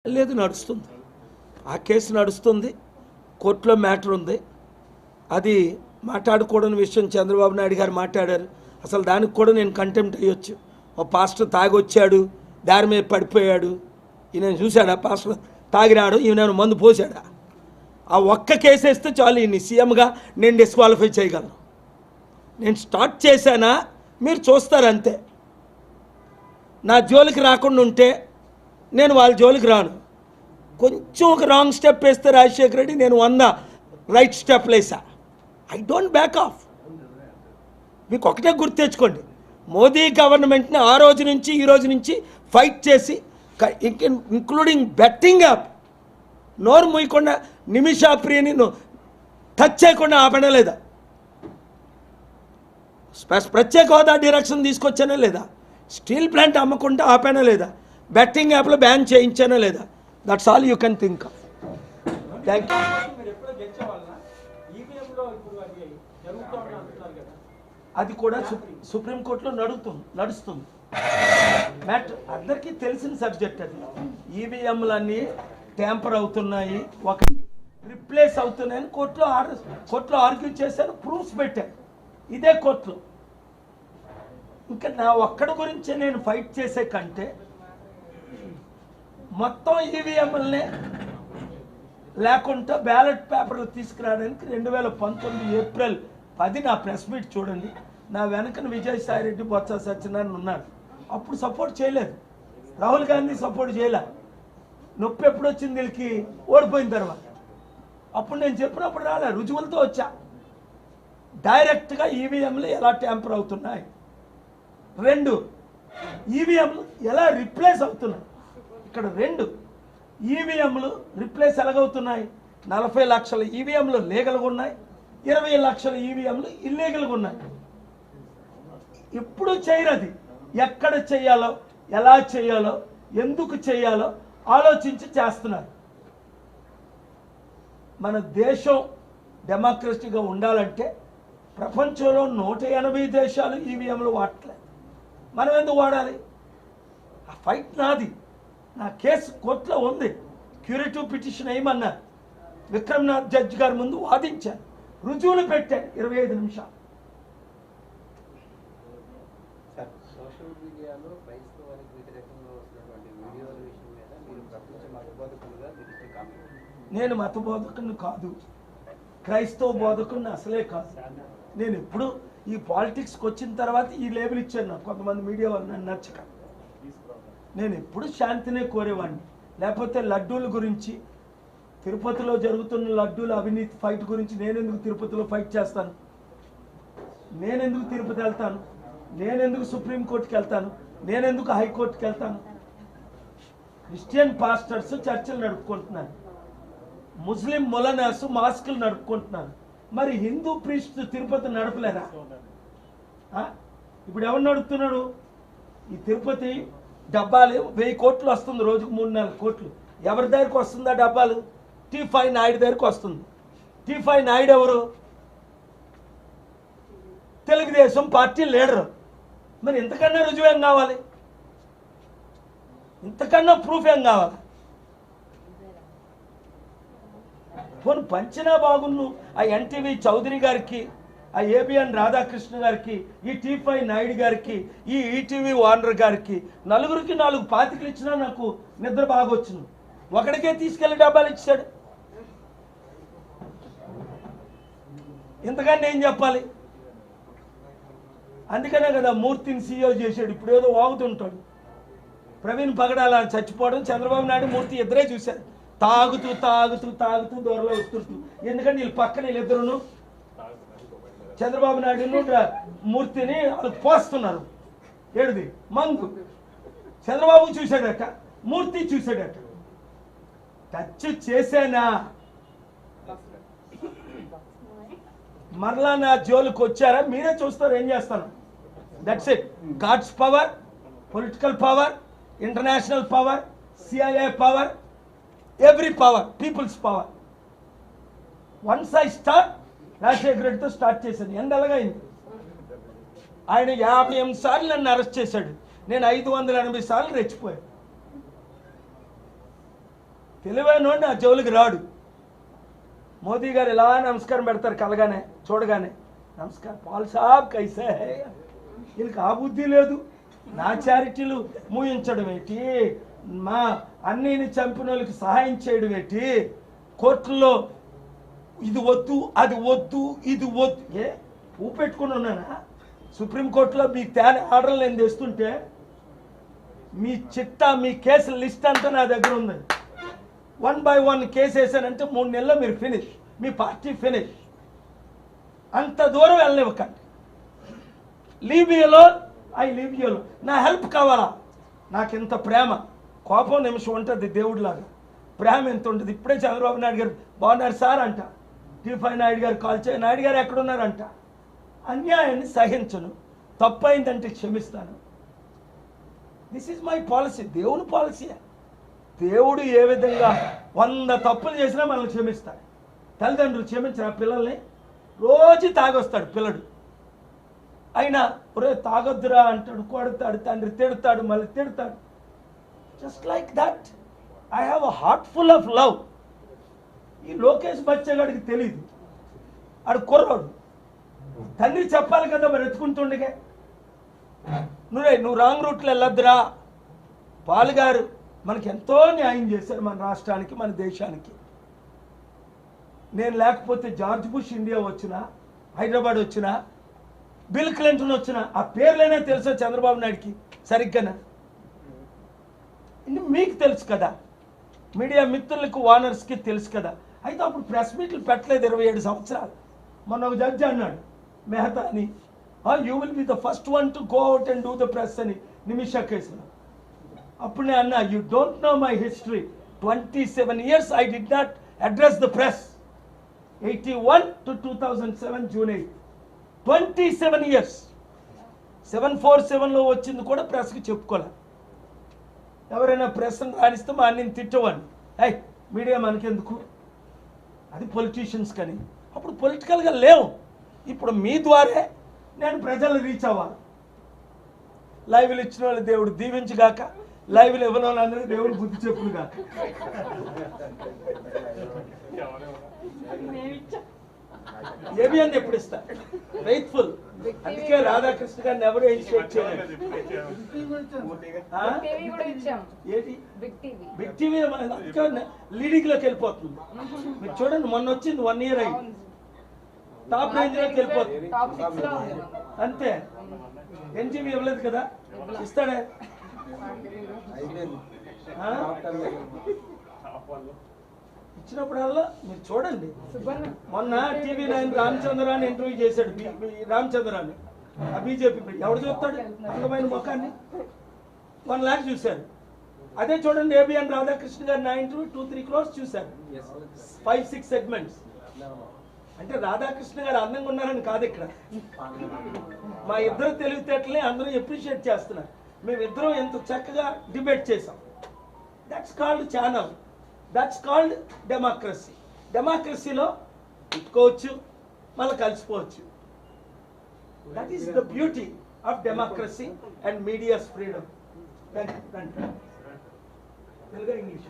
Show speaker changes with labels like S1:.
S1: లేదు, నడుస్తుంది. ఆ కేసు నడుస్తుంది, కోర్టులో మ్యాటర్ ఉంది. అది మాట్లాడకూడని విషయం చంద్రబాబు నాయుడు గారు మాట్లాడారు. అసలు దానికి కూడా నేను కంటెంప్ట్ అయ్యొచ్చు. ఓ పాస్టర్ తాగొచ్చాడు, దారి మీద పడిపోయాడు, ఈయన చూశాడా పాస్టర్ తాగినాడు, ఈయన మందు పోసాడా? ఆ ఒక్క కేసు వేస్తే చాలు ఈయన్ని సీఎంగా నేను డిస్క్వాలిఫై చేయగలను. నేను స్టార్ట్ చేశానా మీరు చూస్తారంతే. నా జోలికి రాకుండా ఉంటే నేను వాళ్ళ జోలికి రాను. కొంచెం ఒక రాంగ్ స్టెప్ వేస్తే రాజశేఖర రెడ్డి, నేను 100 రైట్ స్టెప్లు వేసా. I don't back of. మీకు ఒకటే గుర్తు తెచ్చుకోండి, మోదీ గవర్నమెంట్ని ఆ రోజు నుంచి ఈ రోజు నుంచి ఫైట్ చేసి, ఇంక్లూడింగ్ బెట్టింగ్ యాప్, నోరు మూయకుండా నిమిషా ప్రియని టచ్ చేయకుండా ఆపనే లేదా? ప్రత్యేక హోదా డైరెక్షన్ తీసుకొచ్చానే లేదా? స్టీల్ ప్లాంట్ అమ్మకుండా ఆపానా లేదా? బెట్టింగ్ యాప్లో బ్యాన్ చేయించానా లేదా? That's all you can think of. Thank you. అది కూడా సుప్రీంకోర్టులో నడుస్తుంది. అందరికీ తెలిసిన సబ్జెక్ట్ అది. ఈవీఎంలన్నీ ట్యాంపర్ అవుతున్నాయి, ఒకటి రిప్లేస్ అవుతున్నాయని కోర్టులో ఆర్గ్యూ చేశాను, ప్రూఫ్స్ పెట్టాను ఇదే కోర్టులో. ఇంకా నా ఒక్కడి గురించే నేను ఫైట్ చేసే కంటే మొత్తం ఈవీఎంలనే లేకుండా బ్యాలెట్ పేపర్లు తీసుకురావడానికి 2019 ఏప్రిల్ 10 నా ప్రెస్ మీట్ చూడండి. నా వెనకన విజయసాయి రెడ్డి, బొత్స సత్యనారాయణ ఉన్నారు. అప్పుడు సపోర్ట్ చేయలేదు, రాహుల్ గాంధీ సపోర్ట్ చేయలే. నొప్పి ఎప్పుడు వచ్చింది వీళ్ళకి? ఓడిపోయిన తర్వాత. అప్పుడు నేను చెప్పినప్పుడు రాలే, రుజువులతో వచ్చా. డైరెక్ట్గా ఈవీఎంలు ఎలా ట్యాంపర్ అవుతున్నాయి, 2 ఈవీఎంలు ఎలా రిప్లేస్ అవుతున్నాయి. ఇక్కడ 2 ఈవీఎంలు రిప్లేస్ ఎలాగవుతున్నాయి? 40 లక్షల ఈవీఎంలు లీగల్గా ఉన్నాయి, 20 లక్షల ఈవీఎంలు ఇల్లీగల్గా ఉన్నాయి. ఇప్పుడు చేయరది. ఎక్కడ చేయాలో, ఎలా చేయాలో, ఎందుకు చేయాలో ఆలోచించి చేస్తున్నారు. మన దేశం డెమోక్రసీగా ఉండాలంటే ప్రపంచంలో 180 దేశాలు ఈవీఎంలు వాడట్లేదు. మనం ఎందుకు వాడాలి? ఆ ఫైట్ నాది. నా కేసు కోర్టులో ఉంది. క్యూరేటివ్ పిటిషన్ వేయమన్నారు. విక్రమ్నాథ్ జడ్జి గారి ముందు వాదించాను, రుజువులు పెట్టాను 25 నిమిషాలు.
S2: సోషల్ మీడియాలో క్రైస్తవానికి వ్యతిరేకంగా వస్తున్నటువంటి వీడియోల విషయం మీద మీరు ప్రపంచ మతబోధకులుగా
S1: నేను మతబోధకుని కాదు, క్రైస్తవ బోధకుని అసలే కాదు. నేను ఎప్పుడు ఈ పాలిటిక్స్కి వచ్చిన తర్వాత ఈ లేబుల్ ఇచ్చాను. నాకు కొంతమంది మీడియా వాళ్ళు నన్ను నచ్చక. నేను ఎప్పుడు శాంతినే కోరేవాడిని. లేకపోతే లడ్డూల గురించి, తిరుపతిలో జరుగుతున్న లడ్డూల అవినీతి ఫైట్ గురించి నేనెందుకు తిరుపతిలో ఫైట్ చేస్తాను? నేనెందుకు తిరుపతి వెళ్తాను? నేనెందుకు సుప్రీంకోర్టుకి వెళ్తాను? నేనెందుకు హైకోర్టుకి వెళ్తాను? క్రిస్టియన్ పాస్టర్స్ చర్చలు నడుపుకుంటున్నారు, ముస్లిం మొలనాసు మాస్కులు నడుపుకుంటున్నారు. మరి హిందూ ప్రీస్ట్ తిరుపతి నడపలేరా? ఇప్పుడు ఎవరు నడుపుతున్నాడు? ఈ తిరుపతి డబ్బాలు 1000 కోట్లు వస్తుంది, రోజుకు 3-4 కోట్లు. ఎవరి దగ్గరికి వస్తుందా డబ్బాలు? T5 నాయుడు దగ్గరికి వస్తుంది. T5 నాయుడు ఎవరు? Telugu Desam party leader. మరి ఇంతకన్నా రుజువు ఏం కావాలి? ఇంతకన్నా ప్రూఫ్ ఏం కావాలి? పోను పంచినా బాగున్ను ఆ ఎన్టీవీ చౌదరి గారికి, ఆ ఏబిఎన్ రాధాకృష్ణ గారికి, ఈ T5 నాయుడు గారికి, ఈ ఈటీవీ ఓనర్ గారికి, నలుగురికి 4 పాతికలు ఇచ్చినా నాకు నిద్ర బాగొచ్చును. ఒకడికే తీసుకెళ్లి డబ్బాలు ఇచ్చాడు. ఇంతకన్నా ఏం చెప్పాలి? అందుకనే కదా మూర్తిని సీఈఓ చేశాడు. ఇప్పుడు ఏదో వాగుతుంటాడు. ప్రవీణ్ పగడాల చచ్చిపోవడం, చంద్రబాబు నాయుడు మూర్తి ఇద్దరే చూశారు. తాగుతూ తాగుతూ తాగుతూ దూరంలో వస్తుంటూ. ఎందుకంటే వీళ్ళు పక్కన వీళ్ళిద్దరును చంద్రబాబు నాయుడును మూర్తిని వాళ్ళకి పోస్తున్నారు. ఏడుది మందు. చంద్రబాబు చూశాడట, మూర్తి చూశాడట. టచ్ చేశానా మరలా నా జోలికి వచ్చారా? మీరే చూస్తారు ఏం చేస్తాను. That's it. God's power, political power, international power, CIA power, every power, people's power. Once I start, Rajasekhara రెడ్డితో స్టార్ట్ చేశాను. ఎందలగైంది. ఆయన 58 సార్లు నన్ను అరెస్ట్ చేశాడు. నేను 580 సార్లు రెచ్చిపోయాను. తెలివైనోడు నా జోలికి రాడు. మోదీ గారు ఇలా నమస్కారం పెడతారు కలగానే చూడగానే, నమస్కారం పాల్ సాబ్ కైసే హై. వీళ్ళకి ఆ బుద్ధి లేదు. నా చారిటీలు మూయించడం ఏంటి, మా అన్నీని చంపిన వాళ్ళకి సహాయం చేయడం ఏంటి, కోర్టుల్లో ఇది వద్దు అది వద్దు ఇది వద్దు. ఊపెట్టుకుని ఉన్నానా? సుప్రీంకోర్టులో మీ తేని ఆర్డర్లు నేను తెస్తుంటే మీ చిట్టా మీ కేసుల లిస్ట్ అంతా నా దగ్గర ఉంది. 1 by 1 కేసు వేసానంటే 3 నెలల్లో మీరు ఫినిష్, మీ పార్టీ ఫినిష్. అంత దూరం వెళ్ళనివ్వకండి. Leave you alone, I leave you alone. నా హెల్ప్ కావాలా? నాకు ఇంత ప్రేమ, కోపం నిమిషం ఉంటుంది దేవుడిలాగా, ప్రేమ ఎంత ఉంటుంది. ఇప్పుడే చంద్రబాబు నాయుడు గారు బాగున్నారు సార్ అంట, T5 నాయుడు గారు కాల్ చేయ, నాయుడు గారు ఎక్కడున్నారంట. అన్యాయాన్ని సహించను, తప్పు అయిందంటే క్షమిస్తాను. దిస్ ఈజ్ మై పాలసీ, దేవుని పాలసీ. దేవుడు ఏ విధంగా 100 తప్పులు చేసినా మనల్ని క్షమిస్తాడు. తల్లిదండ్రులు క్షమించిన పిల్లల్ని రోజు తాగొస్తాడు పిల్లడు, అయినా ఒరే తాగొద్దురా అంటాడు, కొడతాడు, తండ్రి తిడతాడు, మళ్ళీ తిడతాడు. Just like that I have a heart full of love. ఈ లోకేష్ బచ్చగాడికి తెలియదు, ఆడు కుర్రాడు, తండ్రి చెప్పాలి కదా మరి ఎత్తుకుంటుండగా. నువ్వు రాంగ్ రూట్లో వెళ్ళొద్దురా. పాల్ గారు మనకి ఎంతో న్యాయం చేశారు, మన రాష్ట్రానికి మన దేశానికి. నేను లేకపోతే జార్జ్ బుష్ ఇండియా వచ్చినా, హైదరాబాద్ వచ్చినా, బిల్ క్లింటన్ వచ్చినా ఆ పేర్లైనా తెలుసా చంద్రబాబు నాయుడికి సరిగ్గానా? మీకు తెలుసు కదా, మీడియా మిత్రులకు ఓనర్స్కి తెలుసు కదా. అయితే అప్పుడు ప్రెస్ మీట్లు పెట్టలేదు 27 సంవత్సరాలు. మొన్న ఒక జడ్జి అన్నాడు మెహతా అని, you will be the first one to go out and do the press అని నిమిషా కేసులో. అప్పుడు నేను అన్నా, you don't know my history. 27 years I did not address the press. 81 to 2007 June 8. 27 years. 747లో వచ్చింది కూడా ప్రెస్కి చెప్పుకోలే. ఎవరైనా ప్రెస్ని రాణిస్తే మా అన్ని తిట్టవాడిని, మీడియా మనకెందుకు, అది పొలిటీషియన్స్ కానీ. అప్పుడు పొలిటికల్గా లేవు. ఇప్పుడు మీ ద్వారే నేను ప్రజలు రీచ్ అవ్వాలి. లైవ్లు ఇచ్చిన వాళ్ళు దేవుడు దీవించుగాక, లైవ్లు ఇవ్వని వాళ్ళందరూ దేవుడు బుద్ధి చెప్పులు కాక. ఏమి అని ఎప్పుడు ఇస్తా, ఫెయిత్ఫుల్. అందుకే రాధాకృష్ణ గారిని ఎవరు ఏం షేక్ చేయలేదు. బిగ్ టీవీ లీడింగ్ లోకి వెళ్ళిపోతుంది. మీరు చూడండి, మొన్న వచ్చింది 1 year అయింది, టాప్ రేంజ్ లోకి వెళ్ళిపోతుంది. అంతే. ఎన్జీబీ ఇవ్వలేదు కదా, ఇస్తాడే. ఇచ్చినప్పుడల్లా మీరు చూడండి. మొన్న TV9 రామచంద్రాన్ని ఇంటర్వ్యూ చేశాడు, రామచంద్రాన్ని, ఆ బీజేపీ. ఎవడు చూస్తాడు అందమైన ముఖాన్ని? 1 lakh చూశారు. అదే చూడండి ఏబిఎన్ రాధాకృష్ణ గారు నా ఇంటర్వ్యూ 2-3 crores చూశారు, 5-6 segments. అంటే రాధాకృష్ణ గారు అందంగా ఉన్నారని కాదు ఇక్కడ, మా ఇద్దరు తెలివితేటలే అందరూ ఎప్రిషియేట్ చేస్తున్నారు. మేమిద్దరం ఎంత చక్కగా డిబేట్ చేసాం. That's called channel, that's called democracy. డెమోక్రసీలో ఇట్టుకోవచ్చు, మళ్ళీ కలిసిపోవచ్చు. That is the beauty of democracy and media's freedom. Telugu English